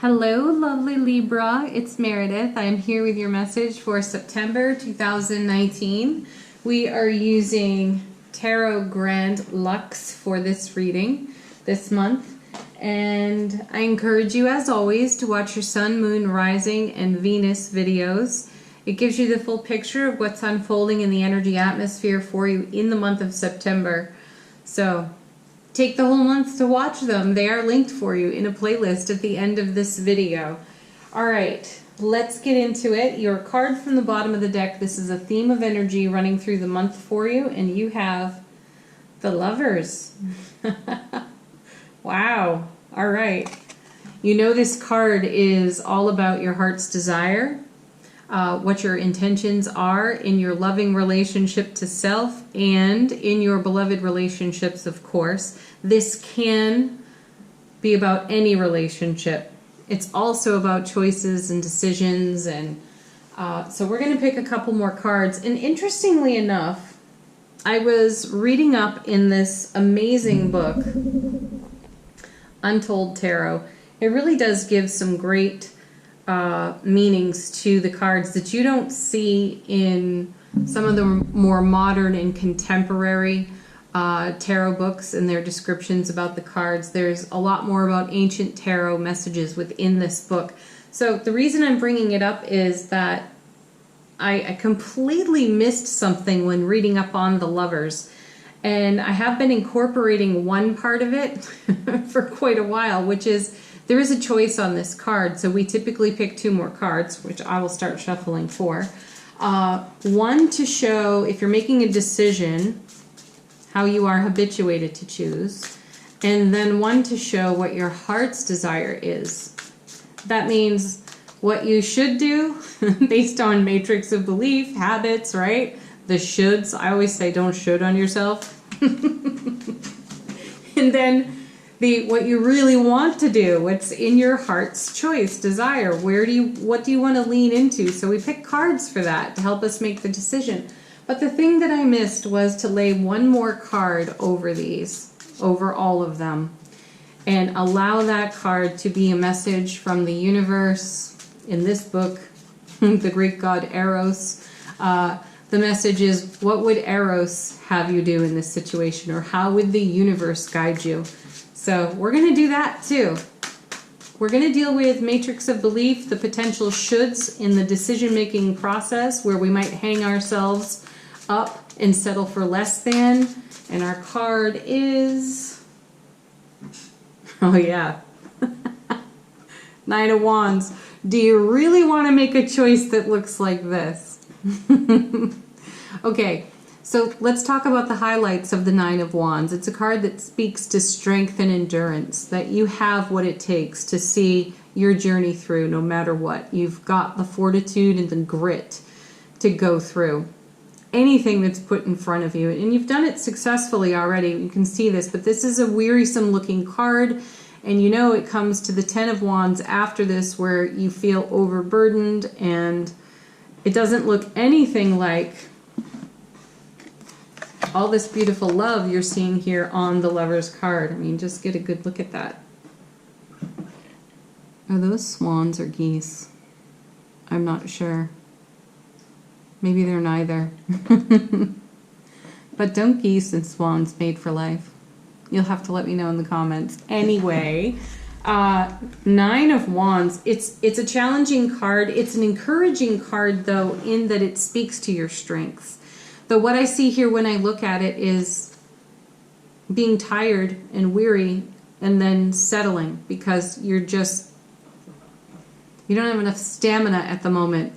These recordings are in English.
Hello, lovely Libra. It's Meredith. I am here with your message for September 2019. We are using Tarot Grand Luxe for this reading this month. And I encourage you, as always, to watch your Sun, Moon, Rising, and Venus videos. It gives you the full picture of what's unfolding in the energy atmosphere for you in the month of September. So take the whole month to watch them. They are linked for you in a playlist at the end of this video. All right, let's get into it. Your card from the bottom of the deck, this is a theme of energy running through the month for you, and you have the Lovers. Wow. All right. You know this card is all about your heart's desire, what your intentions are in your loving relationship to self and in your beloved relationships, of course. This can be about any relationship. It's also about choices and decisions, and so we're going to pick a couple more cards. And interestingly enough, I was reading up in this amazing book, Untold Tarot. It really does give some great meanings to the cards that you don't see in some of the more modern and contemporary tarot books and their descriptions about the cards. There's a lot more about ancient tarot messages within this book. So the reason I'm bringing it up is that I completely missed something when reading up on the Lovers. And I have been incorporating one part of it for quite a while, which is there is a choice on this card. So we typically pick two more cards, which I will start shuffling for. One to show if you're making a decision, how you are habituated to choose. And then one to show what your heart's desire is. That means what you should do based on matrix of belief, habits, right? The shoulds. I always say don't should on yourself. And then what you really want to do, what's in your heart's choice, desire. What do you want to lean into? So we pick cards for that to help us make the decision. But the thing that I missed was to lay one more card over over all of them, and allow that card to be a message from the universe. In this book, the Greek god Eros, the message is, what would Eros have you do in this situation, or how would the universe guide you? So we're going to do that too. We're going to deal with matrix of belief, the potential shoulds in the decision-making process where we might hang ourselves up and settle for less than. And our card is, oh yeah, Nine of Wands. Do you really want to make a choice that looks like this? Okay, so let's talk about the highlights of the Nine of Wands. It's a card that speaks to strength and endurance, that you have what it takes to see your journey through no matter what. You've got the fortitude and the grit to go through anything that's put in front of you. And you've done it successfully already. You can see this, but this is a wearisome looking card. And you know it comes to the Ten of Wands after this where you feel overburdened, and it doesn't look anything like all this beautiful love you're seeing here on the Lover's card. I mean, just get a good look at that. Are those swans or geese? I'm not sure. Maybe they're neither. But don't geese and swans mate for life? You'll have to let me know in the comments. Anyway, Nine of Wands, it's a challenging card. It's an encouraging card, though, in that it speaks to your strengths. Though what I see here when I look at it is being tired and weary and then settling because you don't have enough stamina at the moment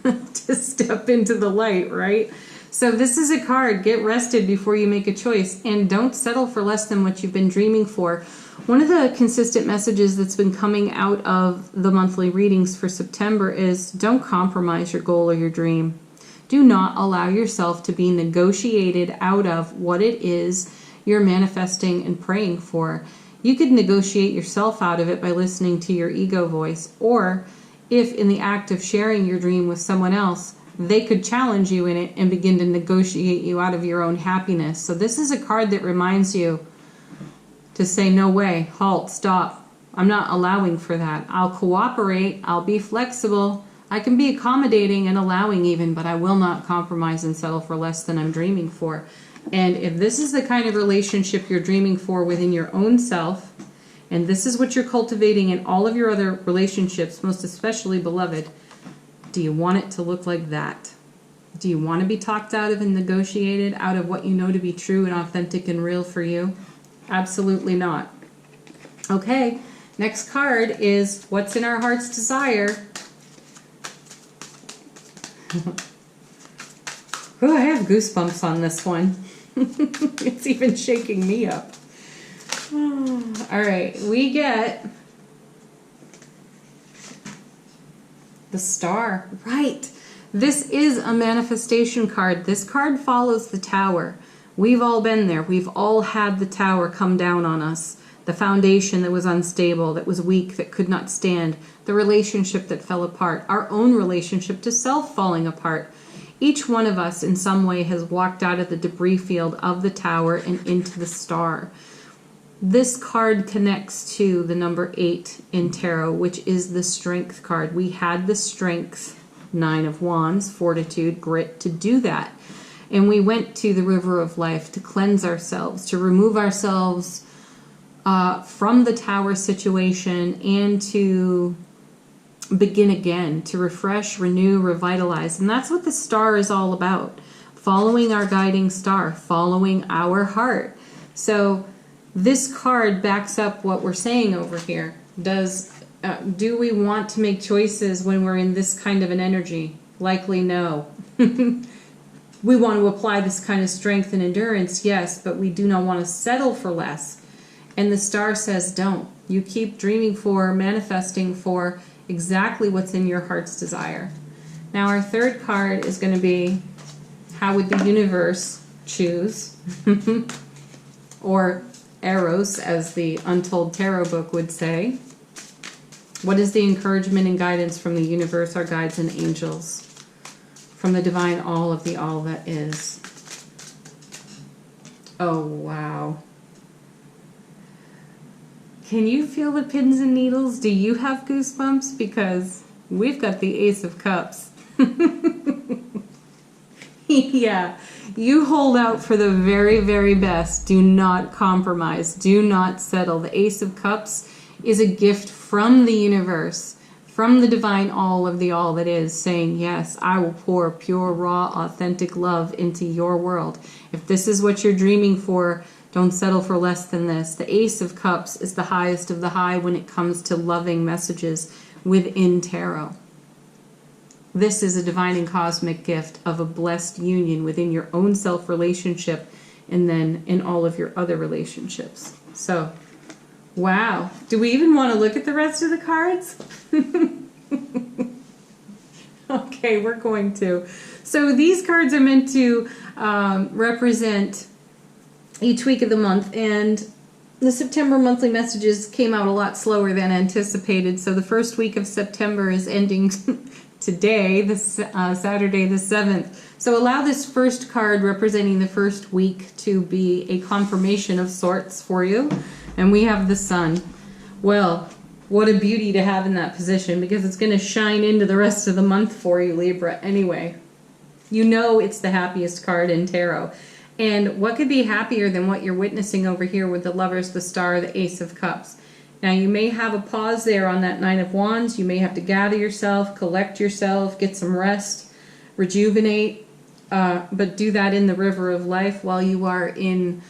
to step into the light, right? So this is a card, get rested before you make a choice, and don't settle for less than what you've been dreaming for. One of the consistent messages that's been coming out of the monthly readings for September is don't compromise your goal or your dream. Do not allow yourself to be negotiated out of what it is you're manifesting and praying for. You could negotiate yourself out of it by listening to your ego voice, or if in the act of sharing your dream with someone else, they could challenge you in it and begin to negotiate you out of your own happiness. So this is a card that reminds you to say, no way, halt, stop. I'm not allowing for that. I'll cooperate. I'll be flexible. I can be accommodating and allowing even, but I will not compromise and settle for less than I'm dreaming for. And if this is the kind of relationship you're dreaming for within your own self, and this is what you're cultivating in all of your other relationships, most especially beloved, do you want it to look like that? Do you want to be talked out of and negotiated out of what you know to be true and authentic and real for you? Absolutely not. Okay, next card is what's in our heart's desire. Oh, I have goosebumps on this one. It's even shaking me up. All right, we get the Star. Right. This is a manifestation card. This card follows the Tower. We've all been there. We've all had the Tower come down on us. The foundation that was unstable, that was weak, that could not stand. The relationship that fell apart. Our own relationship to self falling apart. Each one of us in some way has walked out of the debris field of the Tower and into the Star. This card connects to the number 8 in tarot, which is the Strength card. We had the strength, 9 of Wands, fortitude, grit, to do that. And we went to the river of life to cleanse ourselves, to remove ourselves from the Tower situation, and to begin again, to refresh, renew, revitalize. And that's what the Star is all about. Following our guiding star, following our heart. So this card backs up what we're saying over here. Do we want to make choices when we're in this kind of an energy? Likely no. We want to apply this kind of strength and endurance, yes, but we do not want to settle for less. And the Star says don't. You keep dreaming for, manifesting for exactly what's in your heart's desire. Now our third card is going to be, how would the universe choose? Or Eros, as the Untold Tarot book would say. What is the encouragement and guidance from the universe, our guides and angels? From the divine all of the all that is. Oh, wow. Can you feel the pins and needles? Do you have goosebumps? Because we've got the Ace of Cups. Yeah, you hold out for the very, very best. Do not compromise. Do not settle. The Ace of Cups is a gift from the universe, from the divine all of the all that is, saying, yes, I will pour pure, raw, authentic love into your world. If this is what you're dreaming for, don't settle for less than this. The Ace of Cups is the highest of the high when it comes to loving messages within tarot. This is a divine and cosmic gift of a blessed union within your own self-relationship and then in all of your other relationships. So, wow. Do we even want to look at the rest of the cards? Okay, we're going to. So these cards are meant to represent each week of the month, and the September monthly messages came out a lot slower than anticipated. So the first week of September is ending today, this Saturday the 7th. So allow this first card representing the first week to be a confirmation of sorts for you. And we have the Sun. Well, what a beauty to have in that position, because it's going to shine into the rest of the month for you, Libra. Anyway, you know it's the happiest card in tarot. And what could be happier than what you're witnessing over here with the Lovers, the Star, the Ace of Cups? Now, you may have a pause there on that Nine of Wands. You may have to gather yourself, collect yourself, get some rest, rejuvenate, but do that in the river of life while you are in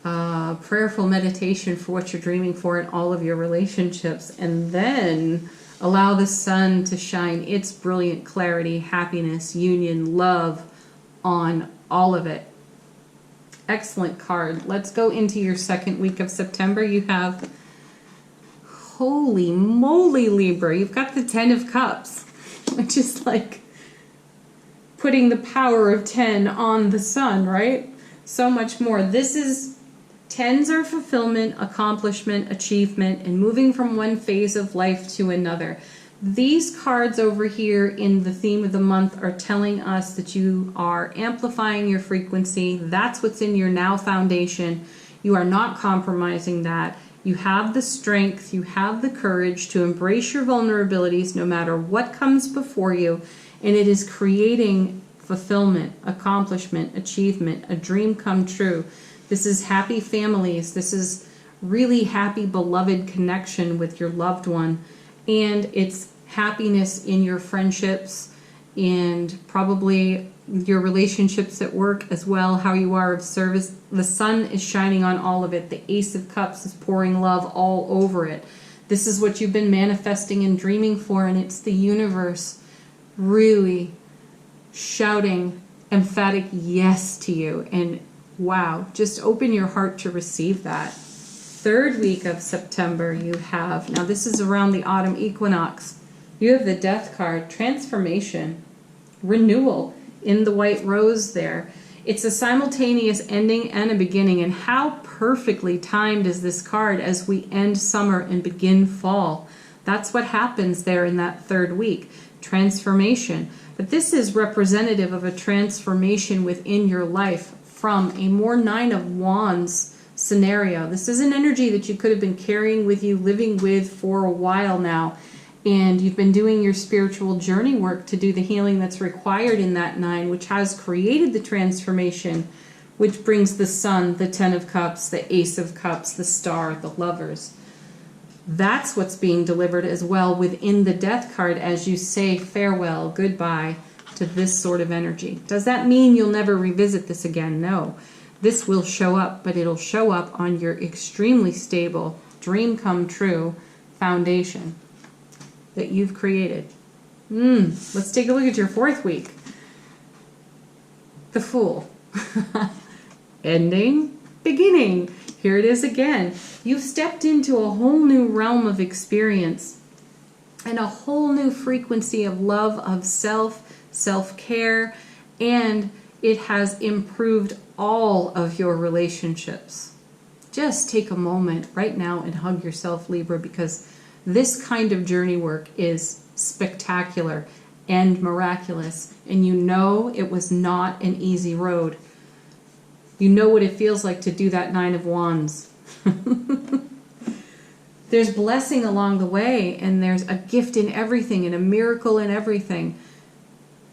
prayerful meditation for what you're dreaming for in all of your relationships. And then allow the sun to shine its brilliant clarity, happiness, union, love on all of it. Excellent card. Let's go into your second week of September. You have, holy moly, Libra, you've got the 10 of Cups, which is like putting the power of 10 on the sun, right? So much more. This is, 10s are fulfillment, accomplishment, achievement, and moving from one phase of life to another. These cards over here in the theme of the month are telling us that you are amplifying your frequency. That's what's in your now foundation. You are not compromising that. You have the strength, you have the courage to embrace your vulnerabilities no matter what comes before you, and it is creating fulfillment, accomplishment, achievement, a dream come true. This is happy families. This is really happy, beloved connection with your loved one, and it's happiness in your friendships and probably your relationships at work as well, how you are of service. The sun is shining on all of it. The Ace of Cups is pouring love all over it. This is what you've been manifesting and dreaming for, and it's the universe really shouting emphatic yes to you. And wow, just open your heart to receive that. Third week of September, you have, now this is around the autumn equinox, you have the Death card, transformation, renewal in the white rose there. It's a simultaneous ending and a beginning, and how perfectly timed is this card as we end summer and begin fall. That's what happens there in that third week, transformation. But this is representative of a transformation within your life from a more Nine of Wands scenario. This is an energy that you could have been carrying with you, living with for a while now. And you've been doing your spiritual journey work to do the healing that's required in that nine, which has created the transformation, which brings the Sun, the Ten of Cups, the Ace of Cups, the Star, the Lovers. That's what's being delivered as well within the Death card as you say farewell, goodbye to this sort of energy. Does that mean you'll never revisit this again? No. This will show up, but it'll show up on your extremely stable, dream come true foundation that you've created. Let's take a look at your fourth week. The Fool. Ending, beginning. Here it is again. You've stepped into a whole new realm of experience and a whole new frequency of love, of self, self-care, and it has improved all of your relationships. Just take a moment right now and hug yourself, Libra, because this kind of journey work is spectacular and miraculous, and you know it was not an easy road. You know what it feels like to do that Nine of Wands. There's blessing along the way, and there's a gift in everything and a miracle in everything.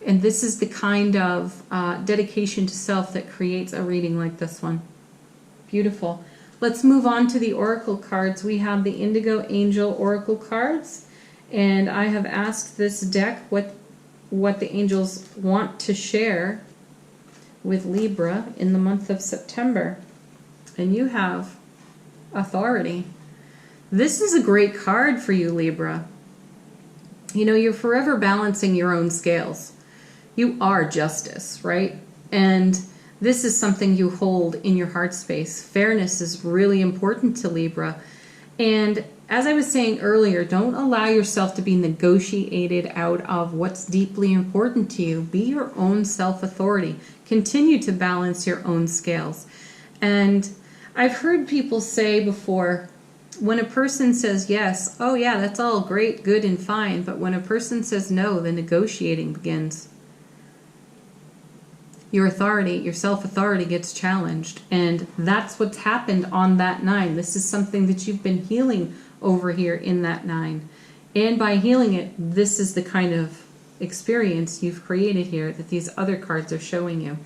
And this is the kind of dedication to self that creates a reading like this one. Beautiful. Let's move on to the oracle cards. We have the Indigo Angel oracle cards, and I have asked this deck what the angels want to share with Libra in the month of September. And you have authority. This is a great card for you, Libra. You know, you're forever balancing your own scales. You are justice, right? And this is something you hold in your heart space. Fairness is really important to Libra. And as I was saying earlier, don't allow yourself to be negotiated out of what's deeply important to you. Be your own self-authority. Continue to balance your own scales. And I've heard people say before, when a person says yes, oh yeah, that's all great, good, and fine. But when a person says no, the negotiating begins. Your authority, your self-authority gets challenged. And that's what's happened on that nine. This is something that you've been healing over here in that nine. And by healing it, this is the kind of experience you've created here that these other cards are showing you.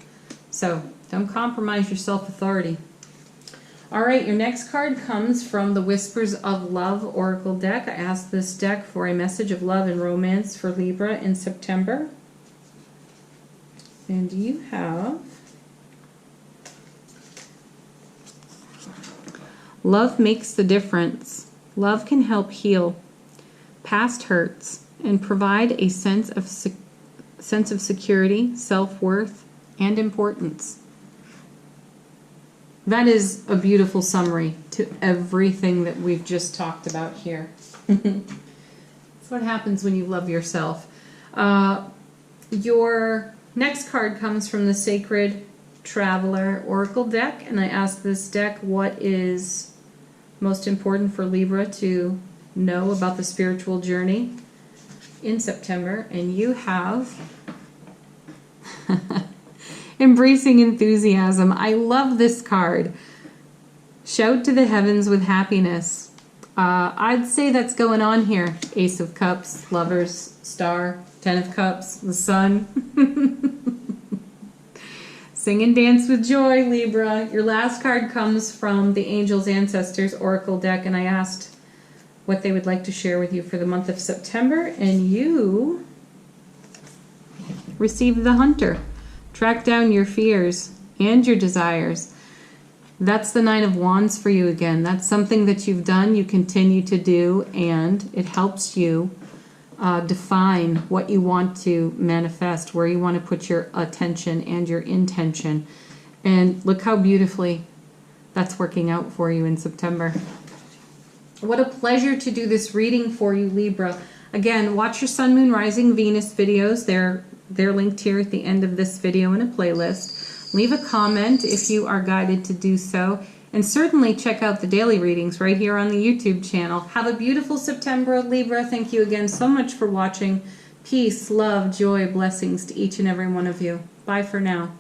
So don't compromise your self-authority. All right, your next card comes from the Whispers of Love Oracle deck. I asked this deck for a message of love and romance for Libra in September. And you have love makes the difference. Love can help heal past hurts and provide a sense of security, self-worth, and importance. That is a beautiful summary to everything that we've just talked about here. That's what happens when you love yourself. Your next card comes from the Sacred Traveler Oracle deck, and I asked this deck what is most important for Libra to know about the spiritual journey in September, and you have Embracing Enthusiasm. I love this card. Shout to the heavens with happiness. I'd say that's going on here. Ace of Cups, Lovers, Star, Ten of Cups, the Sun. Sing and dance with joy, Libra. Your last card comes from the Angels Ancestors Oracle deck, and I asked what they would like to share with you for the month of September, and you received the Hunter. Track down your fears and your desires. That's the Nine of Wands for you again. That's something that you've done, you continue to do, and it helps you define what you want to manifest, where you want to put your attention and your intention. And look how beautifully that's working out for you in September. What a pleasure to do this reading for you, Libra. Again, watch your Sun, Moon, Rising, Venus videos. They're linked here at the end of this video in a playlist. Leave a comment if you are guided to do so. And certainly check out the daily readings right here on the YouTube channel. Have a beautiful September, Libra. Thank you again so much for watching. Peace, love, joy, blessings to each and every one of you. Bye for now.